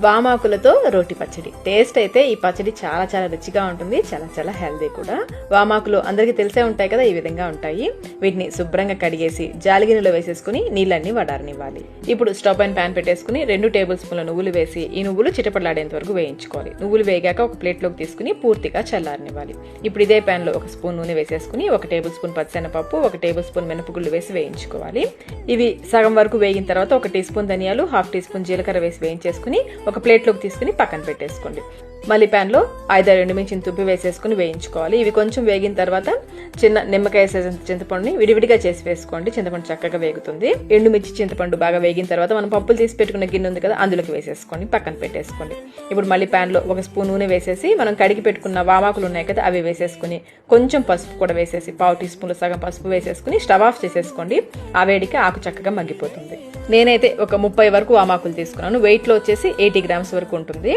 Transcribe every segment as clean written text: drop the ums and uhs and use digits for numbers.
వామాకులతో రోటి పచ్చడి. టేస్ట్ అయితే ఈ పచ్చడి చాలా చాలా రుచిగా ఉంటుంది, చాలా చాలా హెల్దీ కూడా. వామాకులు అందరికీ తెలిసే ఉంటాయి కదా, ఈ విధంగా ఉంటాయి. వీటిని శుభ్రంగా కడిగేసి జాలిగిన్నెలో వేసేసుకుని నీళ్ళన్ని వడారనివ్వాలి. ఇప్పుడు స్టవ్ పైన ప్యాన్ పెట్టేసుకుని 2 టేబుల్ స్పూన్ల నువ్వులు వేసి ఈ నువ్వులు చిటపడలాడేంత వరకు వేయించుకోవాలి. నువ్వులు వేగాక ఒక ప్లేట్లోకి తీసుకుని పూర్తిగా చల్లారనివ్వాలి. ఇప్పుడు ఇదే ప్యాన్ లో 1 స్పూన్ నూనె వేసేసుకుని 1 టేబుల్ స్పూన్ పచ్చిశనగపప్పు, 1 టేబుల్ స్పూన్ మినపగుళ్ళు వేసి వేయించుకోవాలి. ఇవి సగం వరకు వేగిన తర్వాత 1 టీ స్పూన్ ధనియాలు, 1/2 టీ స్పూన్ జీలకర్ర వేసి వేయించేసుకుని ఒక ప్లేట్లోకి తీసుకుని పక్కన పెట్టేసుకోండి. మళ్ళీ ప్యాన్ లో 5-6 ఎండుమిర్చిని తుంపి వేసేసుకుని వేయించుకోవాలి. ఇవి కొంచెం వేగిన తర్వాత చిన్న నిమ్మకాయ సైజ్ చింతపండుని విడివిడిగా చేసి వేసుకోండి. చింతపండు చక్కగా వేగుతుంది. ఎండుమిర్చి చింతపండు బాగా వేగిన తర్వాత మనం పప్పులు తీసి పెట్టుకున్న గిన్నె ఉంది కదా, అందులోకి వేసేసుకోండి, పక్కన పెట్టేసుకోండి. ఇప్పుడు మళ్ళీ ప్యాన్ లో 1 స్పూన్ నూనె వేసేసి మనం కడిగి పెట్టుకున్న వామాకులు ఉన్నాయి కదా, అవి వేసేసుకుని కొంచెం పసుపు కూడా వేసేసి 1/2 టీ స్పూన్లు సగం పసుపు వేసేసుకుని స్టవ్ ఆఫ్ చేసేసుకోండి. ఆ వేడికి ఆకు చక్కగా మగ్గిపోతుంది. నేనైతే ఒక 30 వరకు వామాకులు తీసుకున్నాను. వెయిట్ లో వచ్చేసి 80 గ్రామ్స్ వరకు ఉంటుంది.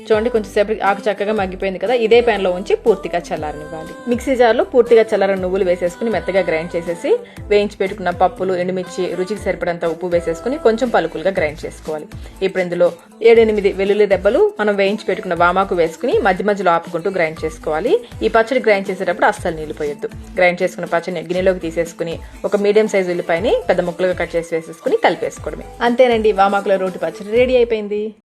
చూడండి, కొంచెం సేపు ఆకు చక్కగా మగ్గిపోయింది కదా, ఇదే ప్యాన్ లో ఉంచి పూర్తిగా చల్లారనివ్వాలి. మిక్సీ జార్ లో పూర్తిగా చల్లారని నువ్వులు వేసేసుకుని మెత్తగా గ్రైండ్ చేసేసి వేయించి పెట్టుకున్న పప్పులు, ఎండుమిర్చి, రుచికి సరిపడంత ఉప్పు వేసేసుకుని కొంచెం పలుకులుగా గ్రైండ్ చేసుకోవాలి. ఇప్పుడు ఇందులో 7-8 వెల్లుల్లి దెబ్బలు మనం వేయించి పెట్టుకున్న వామాకు వేసుకుని మధ్య మధ్యలో ఆపుకుంటూ గ్రైండ్ చేసుకోవాలి. ఈ పచ్చడి గ్రైండ్ చేసేటప్పుడు అస్సలు నీళ్లు పోయొద్దు. గ్రైండ్ చేసుకున్న పచ్చడిని గిన్నెలోకి తీసేసుకుని ఒక మీడియం సైజు ఉల్లిపాయని పెద్ద ముక్కలుగా కట్ చేసి వేసేసుకుని కలిపేసుకోవడమే. అంతేనండి, వామాకుల రోటి పచ్చడి రెడీ అయిపోయింది.